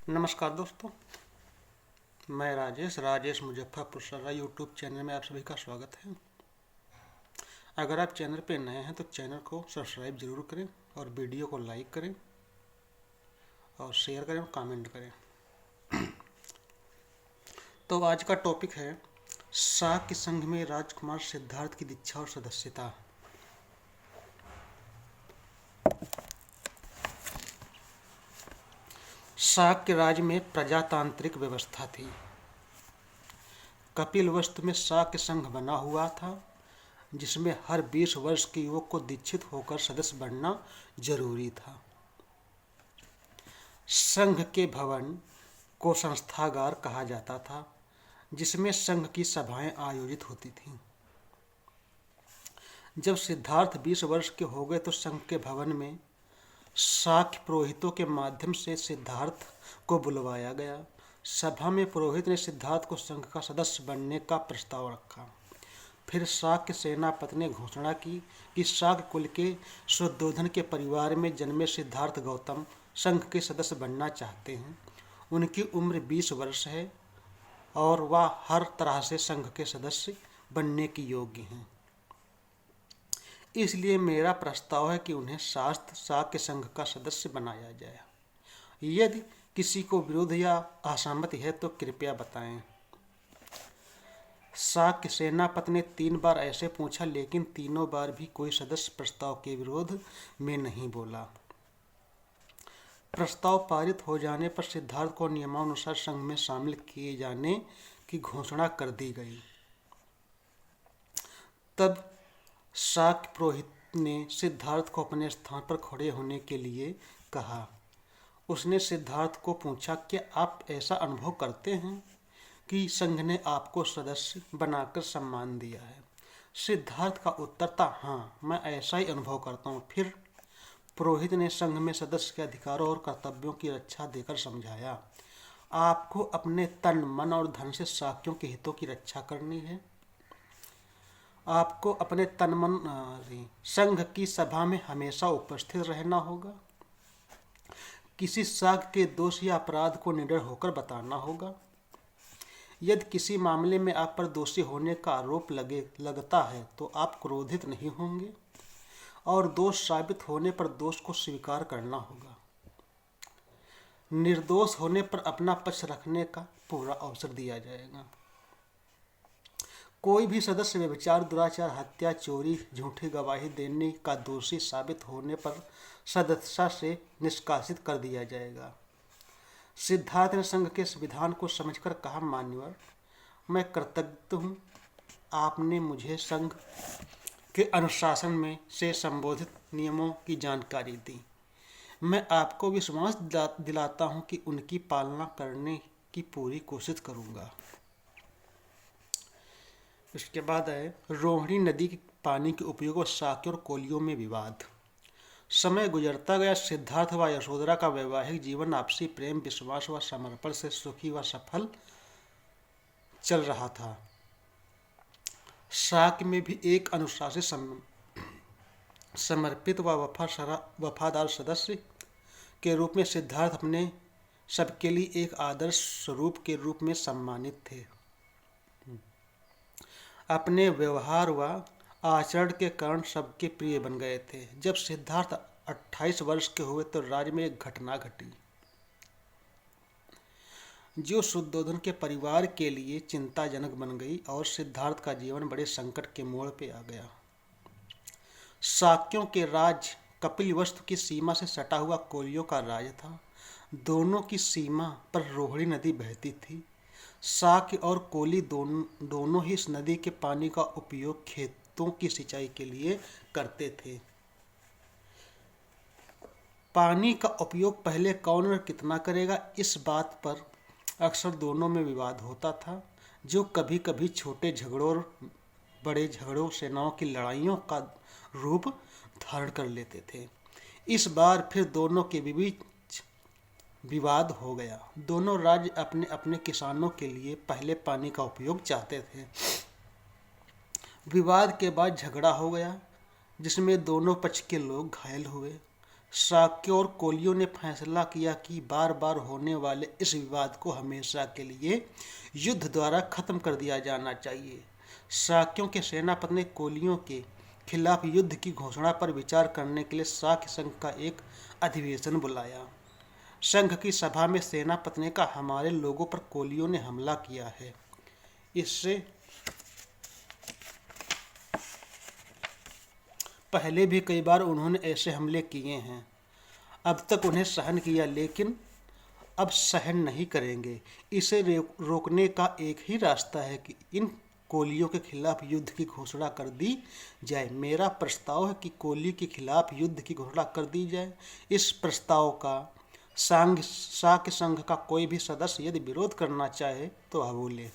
नमस्कार दोस्तों, मैं राजेश मुजफ्फरपुर सर्रा यूट्यूब चैनल में आप सभी का स्वागत है। अगर आप चैनल पे नए हैं तो चैनल को सब्सक्राइब जरूर करें और वीडियो को लाइक करें और शेयर करें और कमेंट करें। तो आज का टॉपिक है शाक्य संघ में राजकुमार सिद्धार्थ की दीक्षा और सदस्यता। शाक्य राज्य में प्रजातांत्रिक व्यवस्था थी। कपिलवस्तु में शाक्य संघ बना हुआ था, जिसमें हर 20 वर्ष के युवक को दीक्षित होकर सदस्य बनना जरूरी था। संघ के भवन को संस्थागार कहा जाता था, जिसमें संघ की सभाएं आयोजित होती थीं। जब सिद्धार्थ 20 वर्ष के हो गए तो संघ के भवन में शाक्य पुरोहितों के माध्यम से सिद्धार्थ को बुलवाया गया। सभा में पुरोहित ने सिद्धार्थ को संघ का सदस्य बनने का प्रस्ताव रखा। फिर शाक्य सेनापति ने घोषणा की कि शाक्य कुल के शुद्धोधन के परिवार में जन्मे सिद्धार्थ गौतम संघ के सदस्य बनना चाहते हैं। उनकी उम्र 20 वर्ष है और वह हर तरह से संघ के सदस्य बनने के योग्य हैं। इसलिए मेरा प्रस्ताव है कि उन्हें शाक्य संघ का सदस्य बनाया जाए। यदि किसी को विरोध या असहमति है तो कृपया बताएं। शाक्य सेनापति ने 3 बार ऐसे पूछा, लेकिन तीनों बार भी कोई सदस्य प्रस्ताव के विरोध में नहीं बोला। प्रस्ताव पारित हो जाने पर सिद्धार्थ को नियमानुसार संघ में शामिल किए जाने की घोषणा कर दी गई। तब शाक्य पुरोहित ने सिद्धार्थ को अपने स्थान पर खड़े होने के लिए कहा। उसने सिद्धार्थ को पूछा, क्या आप ऐसा अनुभव करते हैं कि संघ ने आपको सदस्य बनाकर सम्मान दिया है? सिद्धार्थ का उत्तर था, हाँ, मैं ऐसा ही अनुभव करता हूँ। फिर पुरोहित ने संघ में सदस्य के अधिकारों और कर्तव्यों की रक्षा देकर समझाया, आपको अपने तन, मन और धन से शाक्यों के हितों की रक्षा करनी है। आपको अपने तन मन संघ की सभा में हमेशा उपस्थित रहना होगा। किसी शाक्य के दोष या अपराध को निडर होकर बताना होगा। यदि किसी मामले में आप पर दोषी होने का आरोप लगता है तो आप क्रोधित नहीं होंगे और दोष साबित होने पर दोष को स्वीकार करना होगा। निर्दोष होने पर अपना पक्ष रखने का पूरा अवसर दिया जाएगा। कोई भी सदस्य व्यभिचार, दुराचार, हत्या, चोरी, झूठी गवाही देने का दोषी साबित होने पर सदस्यता से निष्कासित कर दिया जाएगा। सिद्धार्थ ने संघ के संविधान को समझकर कहा, मान्यवर, मैं कृतज्ञ हूँ। आपने मुझे संघ के अनुशासन में से संबोधित नियमों की जानकारी दी। मैं आपको विश्वास दिलाता हूँ कि उनकी पालना करने की पूरी कोशिश करूँगा। इसके बाद है रोहिणी नदी के पानी के उपयोग और शाक्य और कोलियों में विवाद। समय गुजरता गया। सिद्धार्थ व यशोधरा का वैवाहिक जीवन आपसी प्रेम, विश्वास व समर्पण से सुखी व सफल चल रहा था। शाक्य में भी एक अनुशासित, समर्पित व वफादार सदस्य के रूप में सिद्धार्थ अपने सबके लिए एक आदर्श स्वरूप के रूप में सम्मानित थे। अपने व्यवहार व आचरण के कारण सबके प्रिय बन गए थे। जब सिद्धार्थ 28 वर्ष के हुए तो राज्य में एक घटना घटी जो शुद्धोधन के परिवार के लिए चिंताजनक बन गई और सिद्धार्थ का जीवन बड़े संकट के मोड़ पे आ गया। शाक्यों के राज कपिलवस्तु की सीमा से सटा हुआ कोलियों का राज था। दोनों की सीमा पर रोहिणी नदी बहती थी। शाक्य और कोली दोनों ही इस नदी के पानी का उपयोग खेतों की सिंचाई के लिए करते थे। पानी का उपयोग पहले कौन और कितना करेगा, इस बात पर अक्सर दोनों में विवाद होता था, जो कभी कभी छोटे झगड़ों और बड़े झगड़ों, सेनाओं की लड़ाइयों का रूप धारण कर लेते थे। इस बार फिर दोनों के बीच विवाद हो गया। दोनों राज्य अपने अपने किसानों के लिए पहले पानी का उपयोग चाहते थे। विवाद के बाद झगड़ा हो गया, जिसमें दोनों पक्ष के लोग घायल हुए। शाक्य और कोलियों ने फैसला किया कि बार बार होने वाले इस विवाद को हमेशा के लिए युद्ध द्वारा खत्म कर दिया जाना चाहिए। शाक्यों के सेनापति ने कोलियों के खिलाफ युद्ध की घोषणा पर विचार करने के लिए शाक्य संघ का एक अधिवेशन बुलाया। संघ की सभा में सेनापति ने कहा, हमारे लोगों पर कोलियों ने हमला किया है। इससे पहले भी कई बार उन्होंने ऐसे हमले किए हैं। अब तक उन्हें सहन किया, लेकिन अब सहन नहीं करेंगे। इसे रोकने का एक ही रास्ता है कि इन कोलियों के खिलाफ युद्ध की घोषणा कर दी जाए। मेरा प्रस्ताव है कि कोली के खिलाफ युद्ध की घोषणा कर दी जाए। इस प्रस्ताव का शाक्य संघ का कोई भी सदस्य यदि विरोध करना चाहे तो वह बोले।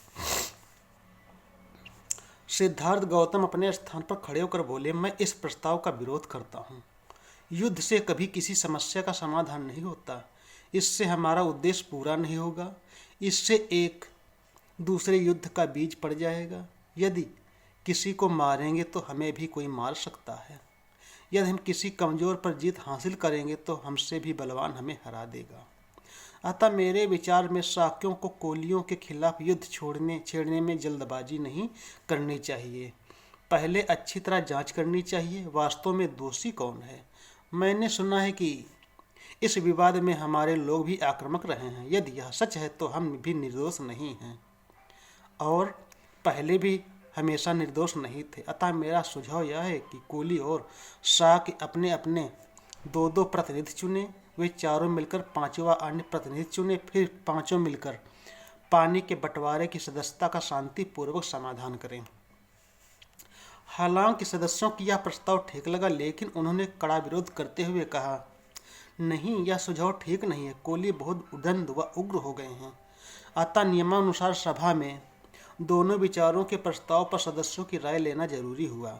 सिद्धार्थ गौतम अपने स्थान पर खड़े होकर बोले, मैं इस प्रस्ताव का विरोध करता हूँ। युद्ध से कभी किसी समस्या का समाधान नहीं होता। इससे हमारा उद्देश्य पूरा नहीं होगा। इससे एक दूसरे युद्ध का बीज पड़ जाएगा। यदि किसी को मारेंगे तो हमें भी कोई मार सकता है। यदि हम किसी कमजोर पर जीत हासिल करेंगे तो हमसे भी बलवान हमें हरा देगा। अतः मेरे विचार में शाक्यों को कोलियों के खिलाफ युद्ध छेड़ने में जल्दबाजी नहीं करनी चाहिए। पहले अच्छी तरह जांच करनी चाहिए, वास्तव में दोषी कौन है। मैंने सुना है कि इस विवाद में हमारे लोग भी आक्रामक रहे हैं। यदि यह सच है तो हम भी निर्दोष नहीं हैं और पहले भी हमेशा निर्दोष नहीं थे। अतः मेरा सुझाव यह है कि कोली और शाक्य अपने अपने दो दो प्रतिनिधि चुने। वे चारों मिलकर पांचवा अन्य प्रतिनिधि चुने, फिर पांचों मिलकर पानी के बंटवारे की सदस्यता का शांतिपूर्वक समाधान करें। हालांकि सदस्यों की यह प्रस्ताव ठीक लगा, लेकिन उन्होंने कड़ा विरोध करते हुए कहा, नहीं, यह सुझाव ठीक नहीं है। कोली बहुत उद्दंड व उग्र हो गए हैं। अतः नियमानुसार सभा में दोनों विचारों के प्रस्ताव पर सदस्यों की राय लेना जरूरी हुआ।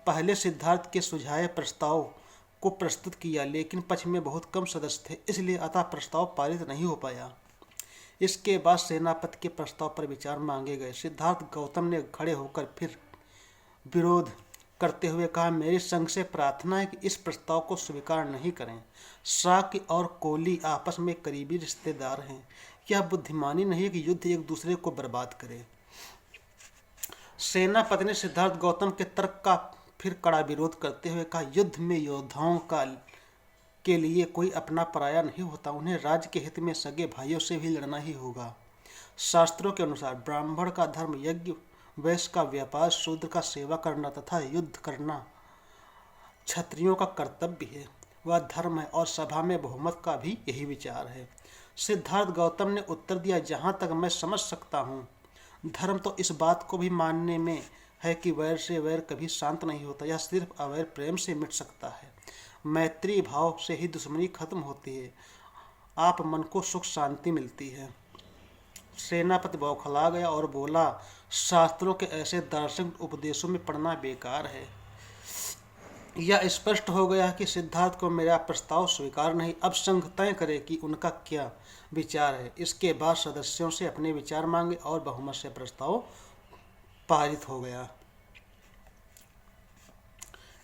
पहले सिद्धार्थ के सुझाए प्रस्ताव को प्रस्तुत किया, लेकिन पक्ष में बहुत कम सदस्य थे, इसलिए अतः प्रस्ताव पारित नहीं हो पाया। इसके बाद सेनापति के प्रस्ताव पर विचार मांगे गए। सिद्धार्थ गौतम ने खड़े होकर फिर विरोध करते हुए कहा, मेरी संघ से प्रार्थना है कि इस प्रस्ताव को स्वीकार नहीं करें। शाक्य और कोली आपस में करीबी रिश्तेदार हैं। यह बुद्धिमानी नहीं है कि युद्ध एक दूसरे को बर्बाद करे। सेनापति ने सिद्धार्थ गौतम के तर्क का फिर कड़ा विरोध करते हुए कहा, युद्ध में योद्धाओं के लिए कोई अपना पराया नहीं होता। उन्हें राज्य के हित में सगे भाइयों से भी लड़ना ही होगा। शास्त्रों के अनुसार ब्राह्मण का धर्म यज्ञ, वैश्य का व्यापार, शूद्र का सेवा करना तथा युद्ध करना क्षत्रियों का कर्तव्य है, वह धर्म है। और सभा में बहुमत का भी यही विचार है। सिद्धार्थ गौतम ने उत्तर दिया, जहाँ तक मैं समझ सकता हूँ, धर्म तो इस बात को भी मानने में है कि वैर से वैर कभी शांत नहीं होता। यह सिर्फ अवैर प्रेम से मिट सकता है। मैत्री भाव से ही दुश्मनी खत्म होती है। आप मन को सुख शांति मिलती है। सेनापति बौखला गया और बोला, शास्त्रों के ऐसे दार्शनिक उपदेशों में पढ़ना बेकार है। यह स्पष्ट हो गया कि सिद्धार्थ को मेरा प्रस्ताव स्वीकार नहीं। अब संघ तय करे कि उनका क्या विचार है। इसके बाद सदस्यों से अपने विचार मांगे और बहुमत से प्रस्ताव पारित हो गया।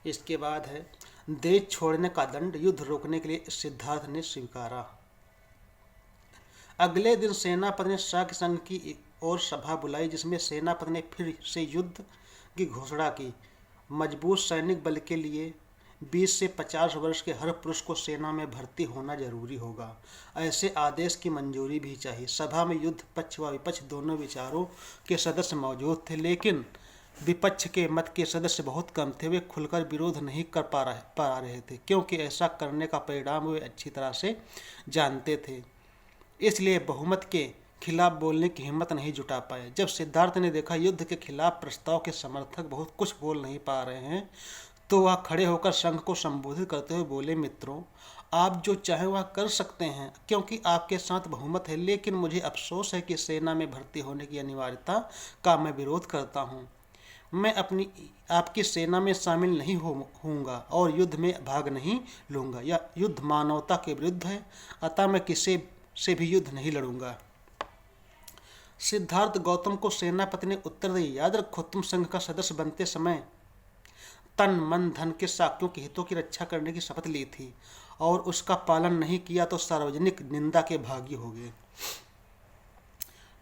इसके बाद है देश छोड़ने का दंड। युद्ध रोकने के लिए सिद्धार्थ ने स्वीकारा। अगले दिन सेनापति ने शाक्य संघ की और सभा बुलाई, जिसमें सेनापति ने फिर से युद्ध की घोषणा की। मजबूत सैनिक बल के लिए 20 से 50 वर्ष के हर पुरुष को सेना में भर्ती होना जरूरी होगा। ऐसे आदेश की मंजूरी भी चाहिए। सभा में युद्ध पक्ष व विपक्ष दोनों विचारों के सदस्य मौजूद थे, लेकिन विपक्ष के मत के सदस्य बहुत कम थे। वे खुलकर विरोध नहीं कर पा रहे थे, क्योंकि ऐसा करने का परिणाम वे अच्छी तरह से जानते थे। इसलिए बहुमत के खिलाफ बोलने की हिम्मत नहीं जुटा पाए। जब सिद्धार्थ ने देखा युद्ध के खिलाफ प्रस्ताव के समर्थक बहुत कुछ बोल नहीं पा रहे हैं, तो वह खड़े होकर संघ को संबोधित करते हुए बोले, मित्रों, आप जो चाहें वह कर सकते हैं, क्योंकि आपके साथ बहुमत है। लेकिन मुझे अफसोस है कि सेना में भर्ती होने की अनिवार्यता का मैं विरोध करता हूँ। मैं आपकी सेना में शामिल नहीं होऊंगा और युद्ध में भाग नहीं लूँगा। यह युद्ध मानवता के विरुद्ध है। अतः मैं किसी से भी युद्ध नहीं लड़ूंगा। सिद्धार्थ गौतम को सेनापति ने उत्तर दिया, याद रखो, तुम संघ का सदस्य बनते समय तन मन धन के शाक्यों के हितों की रक्षा करने की शपथ ली थी और उसका पालन नहीं किया तो सार्वजनिक निंदा के भागी होगे।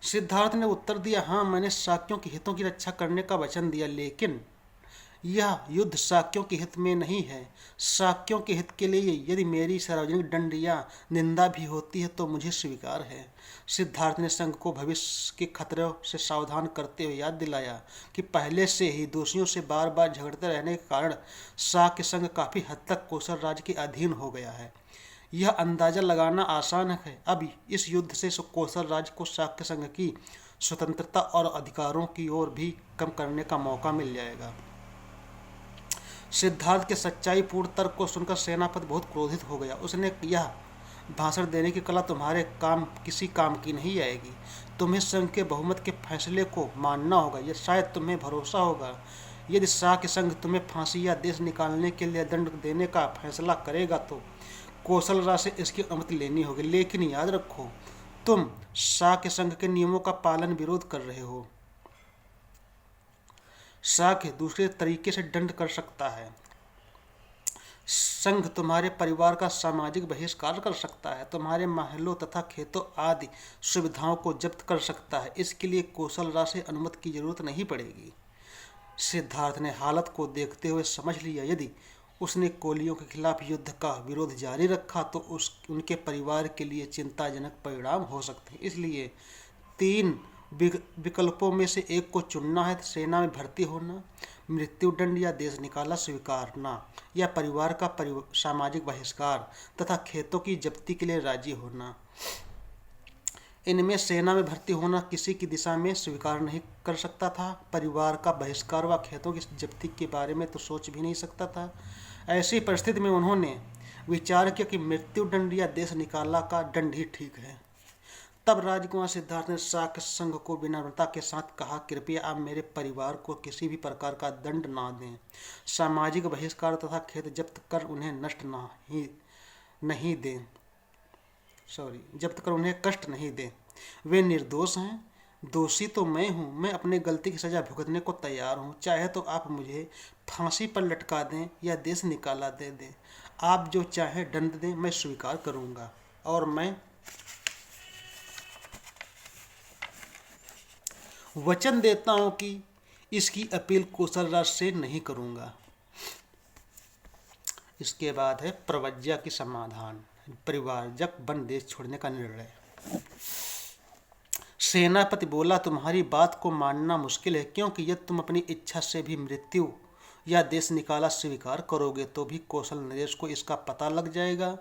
सिद्धार्थ ने उत्तर दिया, हाँ, मैंने शाक्यों के हितों की रक्षा करने का वचन दिया, लेकिन यह युद्ध शाक्यों के हित में नहीं है। शाक्यों के हित के लिए यदि मेरी सार्वजनिक दंड या निंदा भी होती है तो मुझे स्वीकार है। सिद्धार्थ ने संघ को भविष्य के खतरों से सावधान करते हुए याद दिलाया कि पहले से ही दोषियों से बार बार झगड़ते रहने के कारण शाक्य संघ काफी हद तक कोसल राज्य के अधीन हो गया है। यह अंदाजा लगाना आसान है, अब इस युद्ध से कोसल राज्य को शाक्य संघ की स्वतंत्रता और अधिकारों की ओर भी कम करने का मौका मिल जाएगा। सिद्धार्थ के सच्चाई पूर्ण तर्क को सुनकर सेनापति बहुत क्रोधित हो गया। उसने यह भाषण देने की कला तुम्हारे किसी काम की नहीं आएगी। तुम्हें संघ के बहुमत के फैसले को मानना होगा, यह शायद तुम्हें भरोसा होगा। यदि शाक्य संघ तुम्हें फांसी या देश निकालने के लिए दंड देने का फैसला करेगा तो कौशल राज से इसकी अनुमति लेनी होगी, लेकिन याद रखो, तुम शाक्य संघ के नियमों का पालन विरोध कर रहे हो। शाक्य दूसरे तरीके से दंड कर सकता है। संघ तुम्हारे परिवार का सामाजिक बहिष्कार कर सकता है, तुम्हारे महलों तथा खेतों आदि सुविधाओं को जब्त कर सकता है। इसके लिए कौशल राज से अनुमति की जरूरत नहीं पड़ेगी। सिद्धार्थ ने हालत को देखते हुए समझ लिया, यदि उसने कोलियों के खिलाफ युद्ध का विरोध जारी रखा तो उनके परिवार के लिए चिंताजनक परिणाम हो सकते हैं। इसलिए 3 विकल्पों में से एक को चुनना है। सेना में भर्ती होना, मृत्युदंड या देश निकाला स्वीकारना, या परिवार का सामाजिक बहिष्कार तथा खेतों की जब्ती के लिए राजी होना। इनमें सेना में भर्ती होना किसी की दिशा में स्वीकार नहीं कर सकता था। परिवार का बहिष्कार व खेतों की जब्ती के बारे में तो सोच भी नहीं सकता था। ऐसी परिस्थिति में उन्होंने विचार किया कि मृत्युदंड या देश निकाला का दंड ही ठीक है। तब राजकुमार सिद्धार्थ ने शाक्य संघ को विनम्रता के साथ कहा, कृपया आप मेरे परिवार को किसी भी प्रकार का दंड ना दें। सामाजिक बहिष्कार तथा खेत जब्त कर उन्हें जब्त कर उन्हें कष्ट नहीं दें। वे निर्दोष हैं, दोषी तो मैं हूँ। मैं अपने गलती की सजा भुगतने को तैयार हूँ। चाहे तो आप मुझे फांसी पर लटका दें या देश निकाला दे दें। आप जो चाहे दंड दें, मैं स्वीकार करूँगा, और मैं वचन देता हूं कि इसकी अपील कौशल राज से नहीं करूंगा। इसके बाद है प्रवज्ञा की समाधान, परिवारजक बन देश छोड़ने का निर्णय। सेनापति बोला, तुम्हारी बात को मानना मुश्किल है, क्योंकि यदि तुम अपनी इच्छा से भी मृत्यु या देश निकाला स्वीकार करोगे तो भी कौशल नरेश को इसका पता लग जाएगा।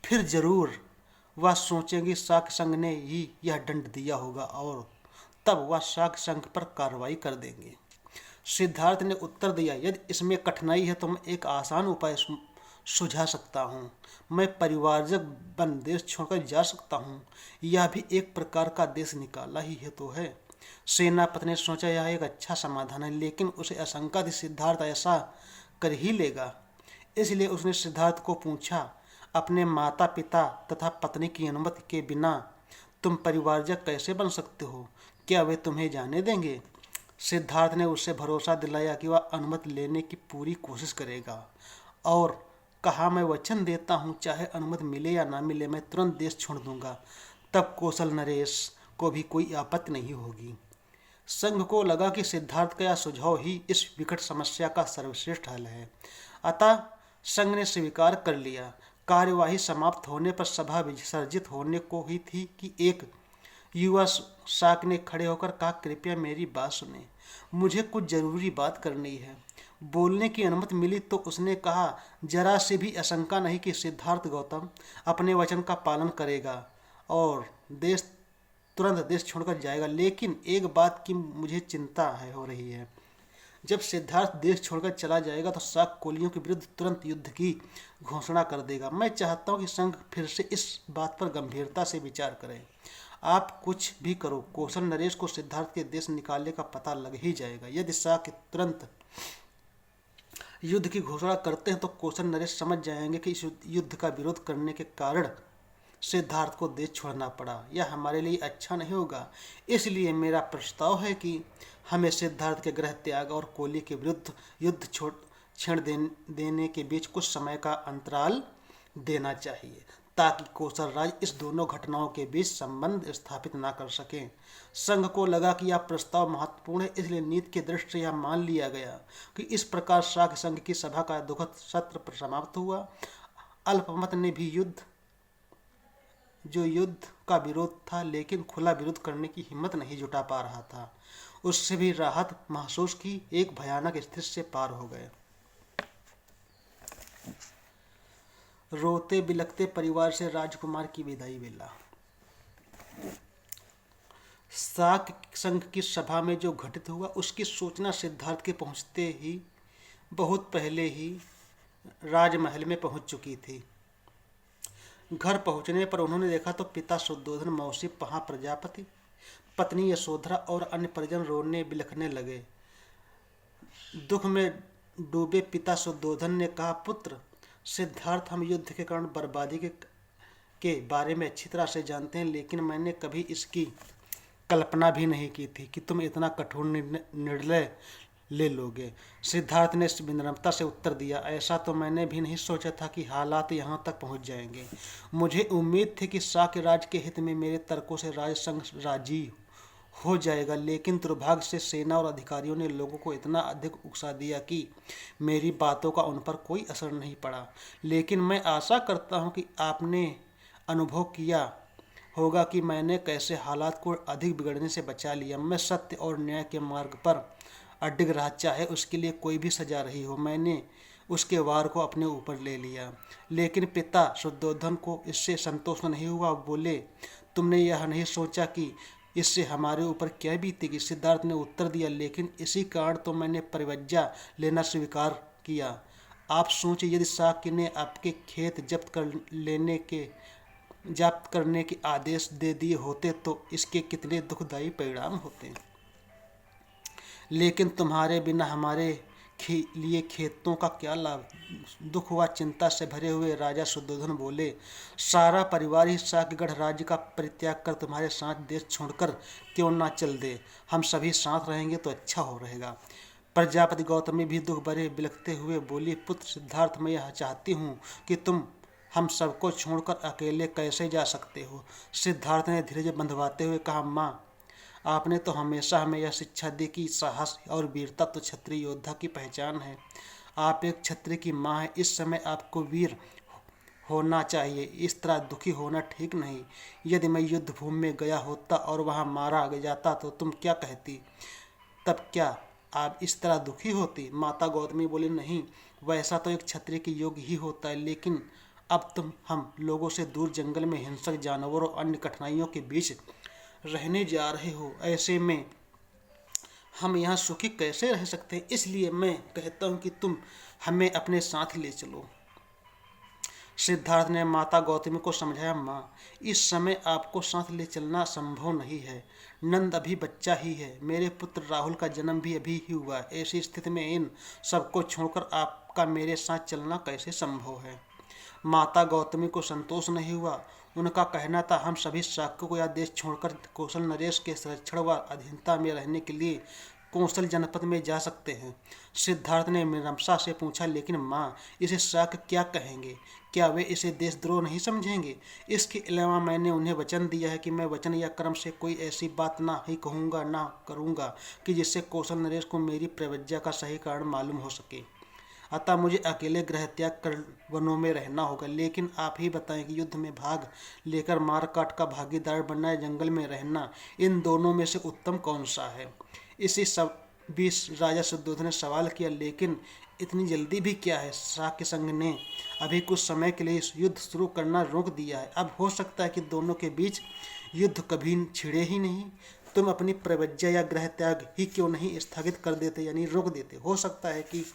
फिर जरूर वह सोचेंगे शाक्य संघ ने ही यह दंड दिया होगा, और तब वह शाक्य संघ पर कार्रवाई कर देंगे। सिद्धार्थ ने उत्तर दिया, यदि इसमें कठिनाई है तो मैं एक आसान उपाय सुझा सकता हूँ। मैं परिवारजक बन देश छोड़कर जा सकता हूँ। यह भी एक प्रकार का देश निकाला ही है तो है। सेनापति ने सोचा, यह एक अच्छा समाधान है, लेकिन उसे आशंका थी सिद्धार्थ ऐसा कर ही लेगा। इसलिए उसने सिद्धार्थ को पूछा, अपने माता पिता तथा पत्नी की अनुमति के बिना तुम परिवारजक कैसे बन सकते हो? क्या वे तुम्हें जाने देंगे? सिद्धार्थ ने उससे भरोसा दिलाया कि वह अनुमति लेने की पूरी कोशिश करेगा, और कहा, मैं वचन देता हूँ, चाहे अनुमति मिले या ना मिले, मैं तुरंत देश छोड़ दूंगा। तब कौशल नरेश को भी कोई आपत्ति नहीं होगी। संघ को लगा कि सिद्धार्थ का यह सुझाव ही इस विकट समस्या का सर्वश्रेष्ठ हल है। अतः संघ ने स्वीकार कर लिया। कार्यवाही समाप्त होने पर सभा विसर्जित होने को ही थी कि एक युवा शाक्य ने खड़े होकर कहा, कृपया मेरी बात सुने, मुझे कुछ जरूरी बात करनी है। बोलने की अनुमति मिली तो उसने कहा, जरा से भी आशंका नहीं कि सिद्धार्थ गौतम अपने वचन का पालन करेगा और तुरंत देश छोड़कर जाएगा, लेकिन एक बात की मुझे चिंता हो रही है। जब सिद्धार्थ देश छोड़कर चला जाएगा तो शाक्य कोलियों के विरुद्ध तुरंत युद्ध की घोषणा कर देगा। मैं चाहता हूँ कि संघ फिर से इस बात पर गंभीरता से विचार करें। आप कुछ भी करो, कौशल नरेश को सिद्धार्थ के देश निकालने का पता लग ही जाएगा। यदि शाक्य तुरंत युद्ध की घोषणा करते हैं तो कौशल नरेश समझ जाएंगे कि इस युद्ध का विरोध करने के कारण सिद्धार्थ को देश छोड़ना पड़ा। यह हमारे लिए अच्छा नहीं होगा। इसलिए मेरा प्रस्ताव है कि हमें सिद्धार्थ के गृह त्याग और कोली के विरुद्ध युद्ध छेड़ देने के बीच कुछ समय का अंतराल देना चाहिए ताकि कौशल राज इस दोनों घटनाओं के बीच संबंध स्थापित न कर सकें। संघ को लगा कि यह प्रस्ताव महत्वपूर्ण है, इसलिए नीति की दृष्टि से यह मान लिया गया कि इस प्रकार शाक्य संघ की सभा का दुखद सत्र समाप्त हुआ। अल्पमत ने भी युद्ध का विरोध था, लेकिन खुला विरोध करने की हिम्मत नहीं जुटा पा रहा था। उससे भी राहत महसूस की, एक भयानक स्थिति से पार हो गए। रोते बिलखते परिवार से राजकुमार की विदाई बेला। शाक्य संघ की सभा में जो घटित हुआ उसकी सूचना सिद्धार्थ के पहुंचते ही बहुत पहले ही राजमहल में पहुंच चुकी थी। घर पहुंचने पर उन्होंने देखा तो पिता शुद्धोधन, मौसी महाप्रजापति, पत्नी यशोधरा और अन्य परिजन रोने बिलखने लगे। दुख में डूबे पिता शुद्धोधन ने कहा, पुत्र सिद्धार्थ, हम युद्ध के कारण बर्बादी के बारे में अच्छी तरह से जानते हैं, लेकिन मैंने कभी इसकी कल्पना भी नहीं की थी कि तुम इतना कठोर निर्णय ले लोगे। सिद्धार्थ ने विनम्रता से उत्तर दिया, ऐसा तो मैंने भी नहीं सोचा था कि हालात यहाँ तक पहुँच जाएंगे। मुझे उम्मीद थी कि शाक्य राज के हित में मेरे तर्कों से राजसंघ राजी हो जाएगा, लेकिन दुर्भाग्य से सेना और अधिकारियों ने लोगों को इतना अधिक उकसा दिया कि मेरी बातों का उन पर कोई असर नहीं पड़ा। लेकिन मैं आशा करता हूँ कि आपने अनुभव किया होगा कि मैंने कैसे हालात को अधिक बिगड़ने से बचा लिया। मैं सत्य और न्याय के मार्ग पर अडिग रहा, चाहे उसके लिए कोई भी सजा रही हो। मैंने उसके वार को अपने ऊपर ले लिया। लेकिन पिता शुद्धोधन को इससे संतोष नहीं हुआ। बोले, तुमने यह नहीं सोचा कि इससे हमारे ऊपर क्या बीतेगी? सिद्धार्थ ने उत्तर दिया, लेकिन इसी कारण तो मैंने परिवज्जा लेना स्वीकार किया। आप सोचिए, यदि शाक्य ने आपके खेत जब्त करने के आदेश दे दिए होते तो इसके कितने दुखदायी परिणाम होते। लेकिन तुम्हारे बिना हमारे लिए खेतों का क्या लाभ? दुख व चिंता से भरे हुए राजा शुद्धोधन बोले, सारा परिवार ही शाक्यगढ़ राज्य का परित्याग कर तुम्हारे साथ देश छोड़कर क्यों ना चल दे? हम सभी साथ रहेंगे तो अच्छा हो रहेगा। प्रजापति गौतमी भी दुख भरे बिलखते हुए बोली, पुत्र सिद्धार्थ, मैं यह चाहती हूँ कि तुम हम सबको छोड़कर अकेले कैसे जा सकते हो? सिद्धार्थ ने धीरज बंधवाते हुए कहा, माँ, आपने तो हमेशा हमें यह शिक्षा दी कि साहस और वीरता तो क्षत्रिय योद्धा की पहचान है। आप एक क्षत्रिय की माँ हैं, इस समय आपको वीर होना चाहिए। इस तरह दुखी होना ठीक नहीं। यदि मैं युद्ध भूमि में गया होता और वहाँ मारा जाता तो तुम क्या कहती? तब क्या आप इस तरह दुखी होती? माता गौतमी बोली, नहीं, वैसा तो एक क्षत्रिय के योग्य ही होता है, लेकिन अब तुम हम लोगों से दूर जंगल में हिंसक जानवरों और अन्य कठिनाइयों के बीच रहने जा रहे हो। ऐसे में हम यहाँ सुखी कैसे रह सकते हैं? इसलिए मैं कहता हूँ कि तुम हमें अपने साथ ले चलो। सिद्धार्थ ने माता गौतमी को समझाया, माँ, इस समय आपको साथ ले चलना संभव नहीं है। नंद अभी बच्चा ही है। मेरे पुत्र राहुल का जन्म भी अभी ही हुआ। ऐसी स्थिति में इन सबको छोड़कर आपका मेरे साथ चलना कैसे संभव है? माता गौतमी को संतोष नहीं हुआ। उनका कहना था, हम सभी शाक्यों को यह देश छोड़कर कौशल नरेश के संरक्षण व अधीनता में रहने के लिए कौशल जनपद में जा सकते हैं। सिद्धार्थ ने मीमांसा से पूछा, लेकिन माँ, इसे शाक्य क्या कहेंगे? क्या वे इसे देशद्रोह नहीं समझेंगे? इसके अलावा मैंने उन्हें वचन दिया है कि मैं वचन या कर्म से कोई ऐसी बात ना ही कहूँगा ना करूँगा कि जिससे कौशल नरेश को मेरी प्रवज्ञा का सही कारण मालूम हो सके। अतः मुझे अकेले गृह त्याग कर वनों में रहना होगा। लेकिन आप ही बताएं कि युद्ध में भाग लेकर मार काट का भागीदार बनना या जंगल में रहना, इन दोनों में से उत्तम कौन सा है? इसी सब बीच राजा शुद्धोधन ने सवाल किया, लेकिन इतनी जल्दी भी क्या है? शाक्य संघ ने अभी कुछ समय के लिए युद्ध शुरू करना रोक दिया है। अब हो सकता है कि दोनों के बीच युद्ध कभी छिड़े ही नहीं। तुम अपनी प्रवज्ञा या गृह त्याग ही क्यों नहीं स्थगित कर देते, यानी रोक देते? हो सकता है कि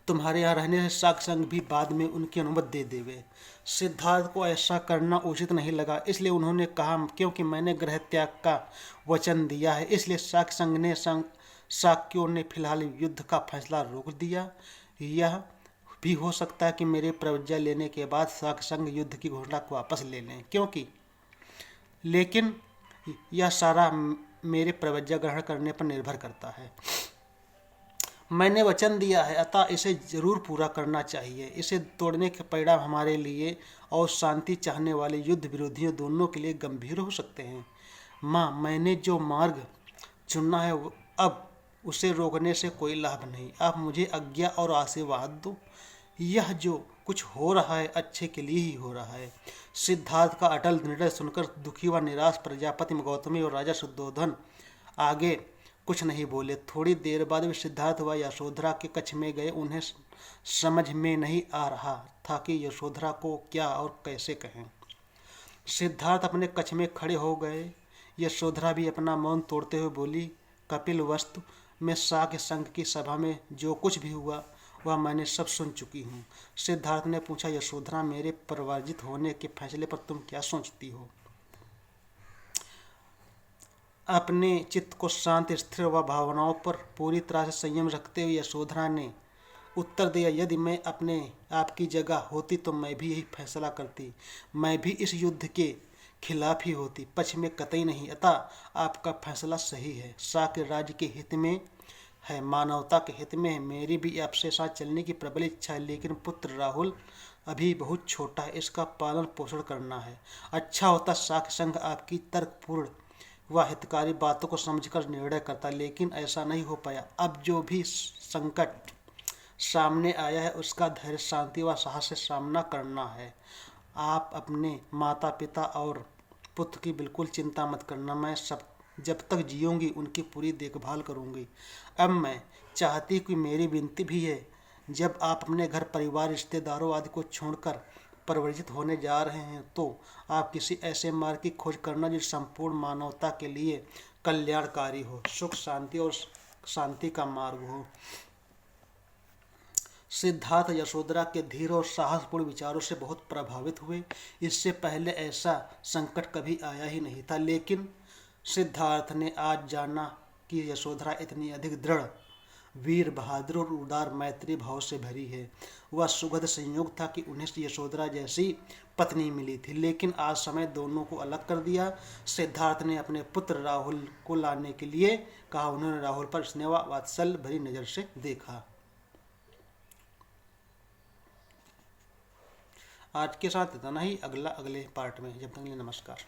तुम्हारे यहाँ रहने से शाक्य संघ भी बाद में उनकी अनुमति दे देवे। सिद्धार्थ को ऐसा करना उचित नहीं लगा, इसलिए उन्होंने कहा, क्योंकि मैंने गृह त्याग का वचन दिया है, इसलिए शाक्य संघ ने शाक्यों ने फिलहाल युद्ध का फैसला रोक दिया। यह भी हो सकता है कि मेरे प्रवज्ञा लेने के बाद शाक्य संघ युद्ध की घोषणा को वापस ले लें, लेकिन यह सारा मेरे प्रवज्ञा ग्रहण करने पर निर्भर करता है। मैंने वचन दिया है, अतः इसे जरूर पूरा करना चाहिए। इसे तोड़ने के परिणाम हमारे लिए और शांति चाहने वाले युद्ध विरोधियों दोनों के लिए गंभीर हो सकते हैं। माँ, मैंने जो मार्ग चुनना है अब उसे रोकने से कोई लाभ नहीं। आप मुझे आज्ञा और आशीर्वाद दो। यह जो कुछ हो रहा है अच्छे के लिए ही हो रहा है। सिद्धार्थ का अटल निर्णय सुनकर दुखी व निराश प्रजापति गौतमी और राजा शुद्धोधन आगे कुछ नहीं बोले। थोड़ी देर बाद वे सिद्धार्थ व यशोधरा के कक्ष में गए। उन्हें समझ में नहीं आ रहा था कि यशोधरा को क्या और कैसे कहें। सिद्धार्थ अपने कक्ष में खड़े हो गए। यशोधरा भी अपना मौन तोड़ते हुए बोली, कपिल वस्तु में शाक्य संघ की सभा में जो कुछ भी हुआ वह मैंने सब सुन चुकी हूँ। सिद्धार्थ ने पूछा, यशोधरा, मेरे पराजित होने के फैसले पर तुम क्या सोचती हो? अपने चित्त को शांत, स्थिर व भावनाओं पर पूरी तरह से संयम रखते हुए यशोधरा ने उत्तर दिया, यदि मैं अपने आपकी जगह होती तो मैं भी यही फैसला करती। मैं भी इस युद्ध के खिलाफ ही होती, पक्ष में कतई नहीं। अतः आपका फैसला सही है, शाक्य राज्य के हित में है, मानवता के हित में है। मेरी भी आपसे साथ चलने की प्रबल इच्छा है, लेकिन पुत्र राहुल अभी बहुत छोटा है, इसका पालन पोषण करना है। अच्छा होता शाक्य संघ आपकी तर्कपूर्ण व हितकारी बातों को समझकर निर्णय करता, लेकिन ऐसा नहीं हो पाया। अब जो भी संकट सामने आया है उसका धैर्य, शांति व साहस से सामना करना है। आप अपने माता पिता और पुत्र की बिल्कुल चिंता मत करना। मैं जब तक जीऊँगी उनकी पूरी देखभाल करूँगी। अब मैं चाहती कि मेरी विनती भी है, जब आप अपने घर परिवार रिश्तेदारों आदि को छोड़कर परिवर्तित होने जा रहे हैं तो आप किसी ऐसे मार्ग की खोज करना जो संपूर्ण मानवता के लिए कल्याणकारी हो, सुख शांति और शांति का मार्ग हो। सिद्धार्थ यशोधरा के धीर और साहसपूर्ण विचारों से बहुत प्रभावित हुए। इससे पहले ऐसा संकट कभी आया ही नहीं था, लेकिन सिद्धार्थ ने आज जाना कि यशोधरा इतनी अधिक दृढ़, वीर, बहादुर और उदार मैत्री भाव से भरी है। वह सुखद संयोग था कि उन्हें यशोधरा जैसी पत्नी मिली थी, लेकिन आज समय दोनों को अलग कर दिया। सिद्धार्थ ने अपने पुत्र राहुल को लाने के लिए कहा। उन्होंने राहुल पर स्नेह व वात्सल्य भरी नजर से देखा। आज के साथ इतना ही, अगले पार्ट में। जब तक के लिए नमस्कार।